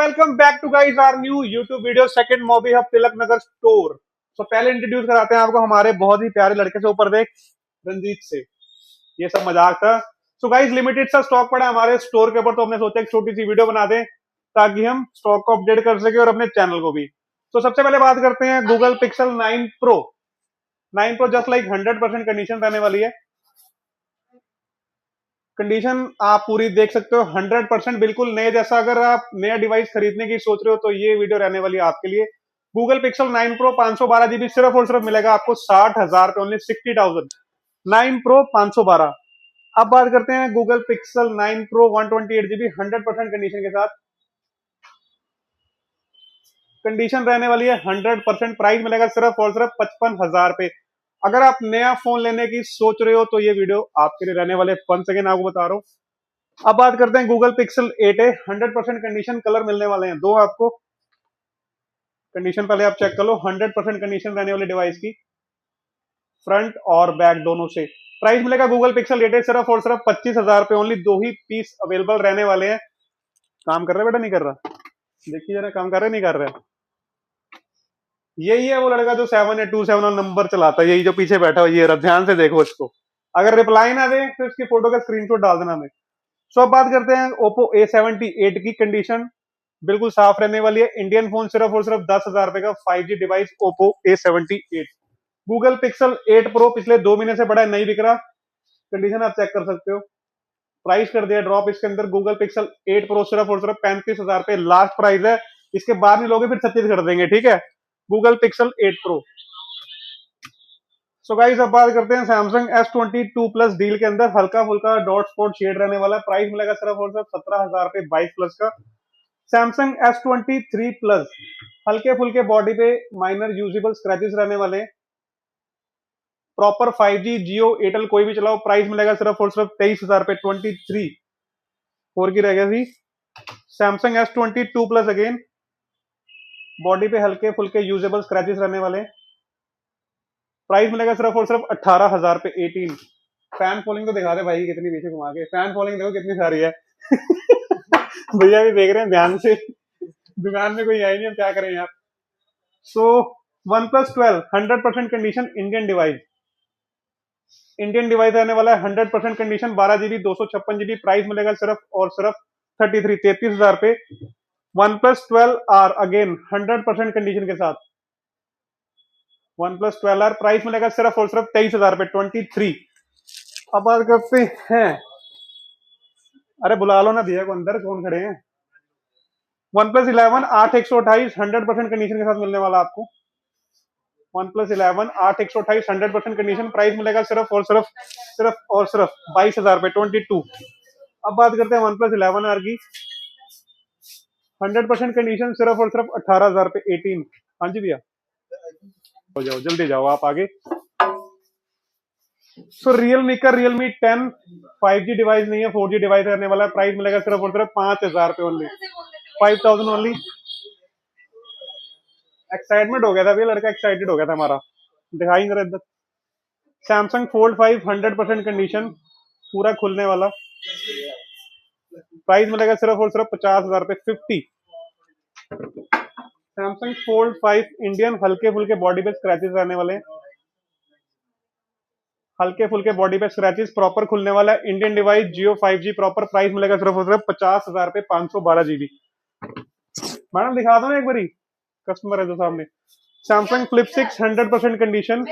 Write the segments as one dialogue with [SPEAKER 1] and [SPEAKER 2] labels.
[SPEAKER 1] Welcome back to guys our new YouTube video second Mobi Hub Tilak Nagar store. पहले introduce कराते हैं आपको हमारे बहुत ही प्यारे लड़के से, ऊपर देख रंजीत से। ये सब मजाक था। गाइस लिमिटेड सा स्टॉक पड़ा हमारे स्टोर के ऊपर, तो हमने सोचा एक छोटी सी वीडियो बना दें ताकि हम स्टॉक को अपडेट कर सके और अपने चैनल को भी। सबसे पहले बात करते हैं Google pixel 9 pro. 9 pro just like 100% condition रहने वाली है। कंडीशन आप पूरी देख सकते हो, 100% बिल्कुल नए जैसा। अगर आप नया डिवाइस खरीदने की सोच रहे हो तो ये वीडियो रहने वाली है आपके लिए। गूगल पिक्सल 9 प्रो 512 जीबी सिर्फ और सिर्फ मिलेगा आपको 60,000 पे, ओनली 60,000। 9 प्रो 512। अब बात करते हैं Google pixel 9 pro 128 GB 100% condition के साथ। कंडीशन रहने वाली है 100%। प्राइस मिलेगा सिर्फ और सिर्फ 55,000 पे। अगर आप नया फोन लेने की सोच रहे हो तो ये वीडियो आपके लिए रहने वाले। 1 सेकेंड आपको बता रहा हूं। अब बात करते हैं गूगल पिक्सल 8 है 100% कंडीशन। कलर मिलने वाले हैं दो आपको। कंडीशन पहले आप चेक कर लो, 100% कंडीशन रहने वाली डिवाइस की, फ्रंट और बैक दोनों से। प्राइस मिलेगा गूगल पिक्सल 8 है सिर्फ और सिर्फ 25,000 पे। ओनली दो ही पीस अवेलेबल रहने वाले हैं। काम कर रहे बेटा? नहीं कर रहा? देखिए जरा, काम कर रहे नहीं कर रहे? यही है वो लड़का जो 7827 और नंबर चलाता है, यही जो पीछे बैठा हुआ, ये ध्यान से देखो इसको। अगर रिप्लाई ना दे तो इसकी फोटो का स्क्रीनशॉट डाल देना हमें। अब बात करते हैं ओप्पो A78 की। कंडीशन बिल्कुल साफ रहने वाली है। इंडियन फोन सिर्फ और सिर्फ 10,000 रुपए का 5G device Oppo A78। Google pixel 8 pro पिछले 2 महीने से बड़ा नहीं बिक रहा। कंडीशन आप चेक कर सकते हो। प्राइस कर दिया ड्रॉप इसके अंदर। गूगल पिक्सल 8 प्रो सिर्फ और सिर्फ 35,000 पे लास्ट प्राइस है। इसके बाद नहीं लोगे फिर 36 कर देंगे, ठीक है? Google pixel 8 pro. गाइस अब बात करते हैं सैमसंग S22 प्लस डील के अंदर। हल्का फुल्का डॉट स्पॉट शेड रहने वाला है। प्राइस मिलेगा सिर्फ और सिर्फ 17,000 पे 22 प्लस का। सैमसंग S23 प्लस हल्के फुल्के बॉडी पे माइनर यूजेबल स्क्रैचेस रहने वाले हैं। प्रॉपर 5G जियो एयरटेल कोई भी चलाओ। प्राइस मिलेगा सिर्फ और सिर्फ 23,000 पे 23 फोर की रह गया थी। Samsung S22 plus again body पे हल्के फुल्के यूजेबल स्क्रैचेस रहने वाले हैं। प्राइस मिलेगा सिर्फ और सिर्फ 18,000 पे 18। फैन फॉलोइंग तो दिखा दे भाई, कितनी पीछे घुमा के। फैन फॉलोइंग देखो कितनी सारी है। भैया भी देख रहे हैं ध्यान से। दुकान में कोई है ही नहीं, हम क्या करें यार। OnePlus 12 100% condition Indian device. Indian device रहने वाला है 100% कंडीशन। 12 GB 256 GB। प्राइस मिलेगा सिर्फ और सिर्फ 33,000 पे। OnePlus 12R अगेन 100% कंडीशन के साथ। OnePlus 12R प्राइस मिलेगा सिर्फ और सिर्फ 23,000 पे 23। अब बात करते हैं, अरे बुला लो ना भैया को अंदर, कौन खड़े हैं। OnePlus 11 8/128 100% कंडीशन के साथ मिलने वाला आपको। OnePlus 11 8/128 100% condition. प्राइस मिलेगा सिर्फ और सिर्फ 22,000 पे 22। अब बात करते हैं OnePlus 11R की। 100% कंडीशन सिर्फ और सिर्फ 18,000 पे 18। हाँ जी भैया, हो जाओ जल्दी जाओ आप आगे। रियलमी का Realme 10 5G डिवाइस नहीं है, 4G डिवाइस रहने वाला है। प्राइस मिलेगा सिर्फ और सिर्फ 5,000 पे ओनली, 5,000 ओनली। एक्साइटमेंट हो गया था भैया, लड़का एक्साइटेड हो गया था हमारा। दिखाई नहीं रहा इधर। सैमसंग फोल्ड 5 100% कंडीशन, पूरा खुलने वाला। प्राइस मिलेगा सिर्फ और सिर्फ 50,000 पे 50। सैमसंग फोल्ड 5 इंडियन हल्के फुल्के बॉडी पे स्क्रैचेस रहने वाले। हल्के फुल्के बॉडी पे स्क्रैचेस, प्रॉपर खुलने वाला है। इंडियन डिवाइस जियो 5G प्रॉपर। प्राइस मिलेगा सिर्फ और सिर्फ 50,000 पे 512 GB। मैडम दिखा दो ना एक बारी, कस्टमर है जो सामने। Samsung flip 6 100% condition.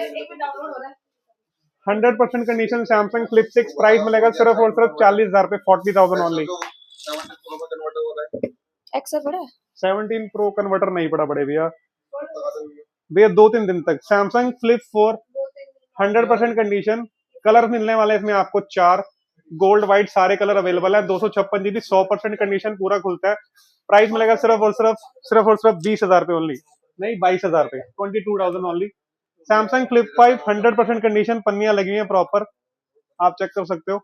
[SPEAKER 1] 100% condition Samsung flip 6। Price मिलेगा सिर्फ और सिर्फ 40,000 पे 40,000 ओनली। 17 प्रो कन्वर्टर नहीं पड़ा बड़े भैया, भैया 2-3 दिन तक। Samsung flip 4 100% condition. कलर मिलने वाले इसमें आपको 4, गोल्ड व्हाइट सारे कलर अवेलेबल है। 256 GB 100% कंडीशन, पूरा खुलता है। प्राइस मिलेगा सिर्फ और सिर्फ 20,000 पे ओनली, नहीं 22,000 पे 22,000 ओनली। सैमसंग फ्लिप 5 100% कंडीशन, पन्नियां लगी हैं प्रॉपर, आप चेक कर सकते हो।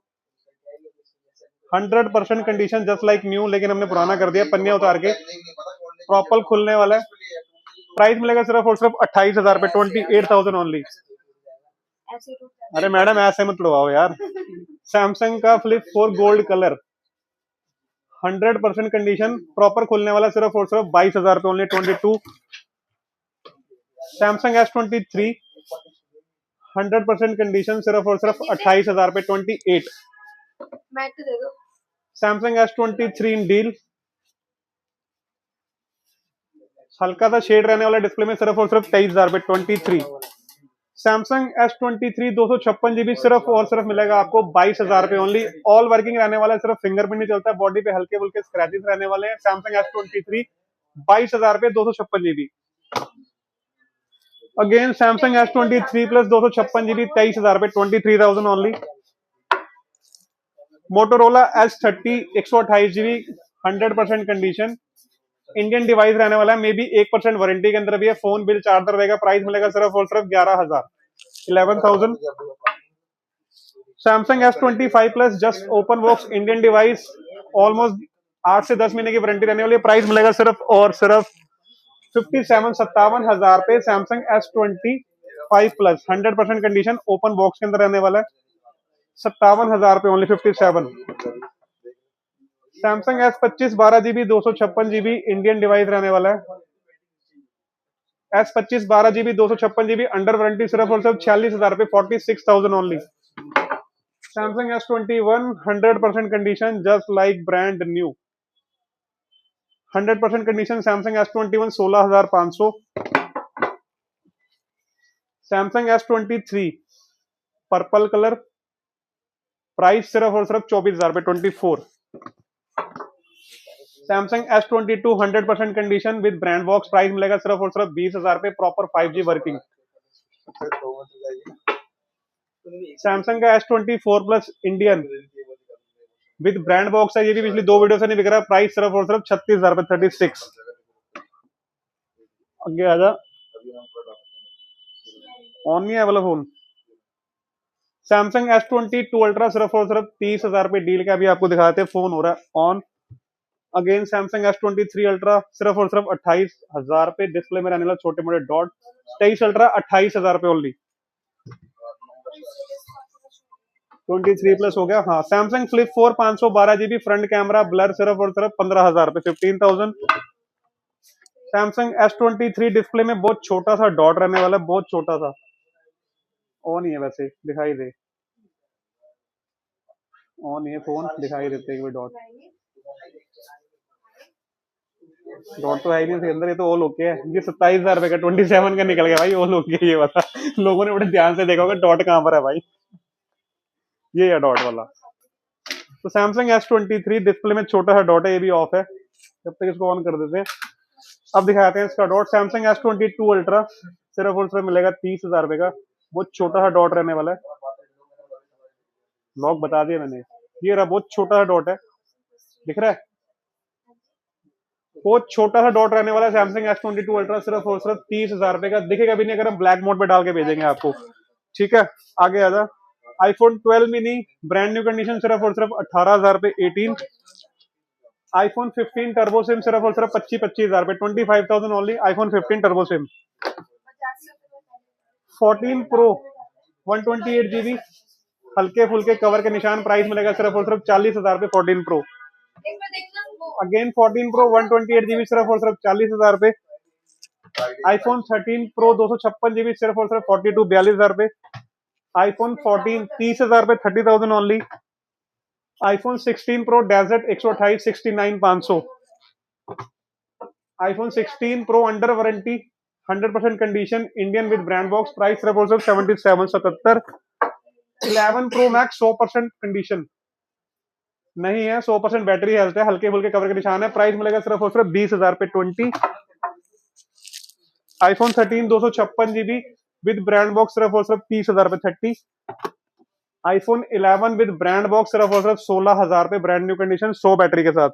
[SPEAKER 1] 100% कंडीशन जस्ट लाइक न्यू, लेकिन हमने पुराना कर दिया पन्नियां उतार के। प्रॉपर खुलने वाला है। प्राइस मिलेगा सिर्फ और सिर्फ 28,000 पे 28,000 ओनली। अरे मैडम ऐसे मत उड़वाओ यार। सैमसंग का flip 4 gold colour 100% condition, proper खुलने वाला सिर्फ और सिर्फ 22,000 पे ओनली 22। सैमसंग S23 100% कंडीशन, सिर्फ और सिर्फ 28,000 पे 28। सैमसंग S23 इन डील, हल्का सा शेड रहने वाला डिस्प्ले में, सिर्फ और सिर्फ 23,000 पे 23। सैमसंग S23 256 GB सिर्फ और सिर्फ मिलेगा आपको 22,000 पे ओनली। ऑल वर्किंग रहने वाला है, सिर्फ फिंगरप्रिंट नहीं चलता है, बॉडी पे हल्के फुल्के स्क्रैचेस रहने वाले हैं। सैमसंग S23 22,000 पे 256 GB। Again Samsung S23 plus 256 GB 23,000 पे 23,000 only. Motorola S30 128 GB 100% condition, Indian device रहने वाला है, मे बी 1% वारंटी के अंदर भी है। फोन बिल चार्जर रहेगा, प्राइस मिलेगा सिर्फ और सिर्फ 11,000। Samsung S25 plus just open box Indian device, almost 8 से 10 महीने की वारंटी रहने वाली है। प्राइस मिलेगा सिर्फ और सिर्फ 57,000 पे। Samsung S25 plus 100% condition, open box के अंदर रहने वाला है, 57,000 पे only 57। Samsung S25 12GB 256 GB Indian device रहने वाला है। S25 12GB 256 GB under warranty, सिर्फ और सिर्फ 46,000 पे 46,000 only. Samsung S21 100% condition, just like brand new, 100% condition. Samsung S21 16,500। Samsung S23 purple colour, price सिर्फ और सिर्फ 24,000 पे 24। Samsung S22 100% condition with brand box, price मिलेगा सिर्फ और सिर्फ 20,000 पे, प्रॉपर 5G वर्किंग। सैमसंग का S24 plus Indian with brand box है, ये भी पिछली 2 वीडियो से नहीं बिक रहा, प्राइस सिर्फ और सिर्फ 36,000 पे 36। आगे आजा, ऑन नहीं है वाला फोन। सैमसंग S22 अल्ट्रा सिर्फ और सिर्फ 30,000 पे डील का अभी आपको दिखाते हैं, फोन हो रहा है on. Again Samsung S23 ultra सिर्फ और सिर्फ 28,000 पे, डिस्प्ले में रहने वाला छोटे मोटे डॉट। 23 अल्ट्रा 28,000 पे ओनली। 23 प्लस हो गया। हाँ, Samsung flip 4 512 GB front camera, blur, सिर्फ और सिर्फ 15,000 पे 15,000। सैमसंग S23 डिस्प्ले में बहुत छोटा सा डॉट रहने वाला है, बहुत छोटा सा। ऑन ही है वैसे, दिखाई दे, ऑन ही है फोन, दिखाई देते हैं डॉट। डॉट तो है ही नहीं इसके अंदर, ये तो ऑल ओके है। ये 27,000 रुपए का 27 का निकल गया भाई, ऑल ओके। ये वाला लोगों ने बड़े ध्यान से देखा होगा डॉट कहां पर है भाई, ये है डॉट वाला। तो सैमसंग S23 डिस्प्ले में छोटा सा डॉट है, ये भी ऑफ है, जब तक इसको ऑन कर देते हैं। अब दिखाते हैं इसका डॉट। सैमसंग S22 अल्ट्रा सिर्फ और सिर्फ मिलेगा 30,000 रुपए का, बहुत छोटा सा डॉट रहने वाला है। लॉक बता दिया मैंने, ये रहा, बहुत छोटा सा डॉट है, दिख रहा है, बहुत छोटा सा डॉट रहने वाला है। सैमसंग S22 अल्ट्रा सिर्फ और सिर्फ 30,000 रुपए का, दिखेगा भी नहीं अगर हम ब्लैक मोड पे डाल के भेजेंगे आपको। ठीक है, आगे आ जा। IPhone 12 mini brand new condition, सिर्फ और सिर्फ 18,000 पे 18। आईफोन 15 टर्बो सिम सिर्फ और सिर्फ 25,000 पे 25,000 only. IPhone 15 turbo SIM. 14 pro 128 GB हल्के फुल्के कवर के निशान, प्राइस मिलेगा सिर्फ और सिर्फ 40,000 पे 14 प्रो। अगेन 14 प्रो 128 GB सिर्फ और सिर्फ 40,000 पे। आईफोन 13 प्रो 256 GB सिर्फ और सिर्फ 42,000 पे। आईफोन 14 30,000 पे 30,000 only. IPhone 16 pro desert 128 69,500। IPhone 16 pro under warranty 100% condition, Indian with brand box, price सिर्फ और सिर्फ 77 11 प्रो मैक्स 100% कंडीशन नहीं है, 100% बैटरी हेल्थ है, हल्के फुल्के कवर के निशान है, प्राइस मिलेगा सिर्फ और सिर्फ 20,000 पे 20। IPhone 13 256 GB with brand box सिर्फ और सिर्फ 30,000 पे 30। आईफोन 11 विद ब्रांड बॉक्स सिर्फ और सिर्फ 16,000 पे, ब्रांड न्यू कंडीशन 100 बैटरी के साथ।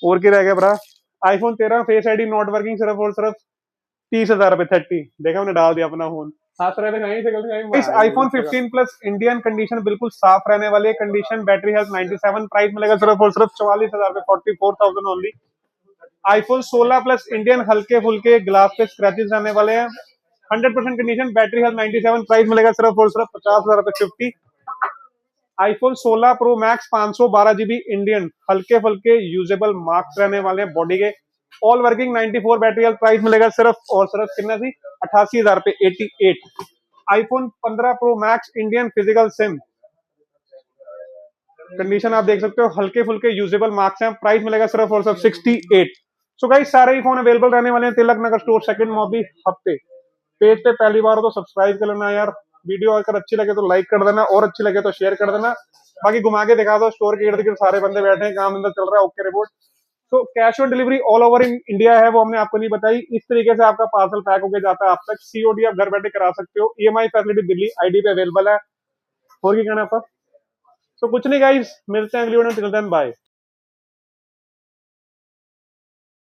[SPEAKER 1] और क्या रह गया bro? IPhone 13 face ID not working सिर्फ और सिर्फ 30,000 पे 30। देखा मैंने डाल दिया अपना फोन, इस आईफोन 15 प्लस इंडियन कंडीशन बिल्कुल साफ रहने वाली है कंडीशन, बैटरी हेल्थ 97, प्राइस मिलेगा सिर्फ और सिर्फ 44,000 पे 44,000 ओनली। आईफोन 16 प्लस इंडियन हल्के फुल्के ग्लास पे स्क्रैचेस रहने वाले हैं, 100% कंडीशन, बैटरी हेल्थ 97, प्राइस मिलेगा सिर्फ और सिर्फ 50,000 पे 50। IPhone 16 pro max 512 GB Indian, हल्के फुल्के यूजेबल मार्क्स रहने वाले हैं बॉडी के, all working 94 battery health. Price मिलेगा सिर्फ और सिर्फ कितना सी 88,000 पे 88। IPhone 15 pro max Indian physical SIM, condition आप देख सकते हो, हल्के फुल्के यूजेबल मार्क्स हैं। प्राइस मिलेगा सिर्फ और सिर्फ 68। सो गाइस सारे ही फोन अवेलेबल रहने वाले हैं तिलक नगर स्टोर, सेकंड मॉबी हफ्ते। पेज पे पहली बार हो तो सब्सक्राइब कर लेना यार, वीडियो अगर अच्छी लगे तो लाइक कर देना, और अच्छी लगे तो शेयर कर देना। बाकी घुमा के दिखा दो, स्टोर के इर्द गिर्द सारे बंदे बैठे हैं, काम अंदर चल रहा है, ओके रिपोर्ट। तो cash on delivery all over in India है, वो हमने आपको नहीं बताई। इस तरीके से आपका पार्सल पैक होकर जाता है आप तक। सीओडी आप घर बैठे करा सकते हो, ईएमआई फैसिलिटी दिल्ली आईडी पे अवेलेबल है। और क्या कहना है आपका? तो कुछ नहीं गाइस, मिलते हैं अगली वीडियो में, टिल देन बाय।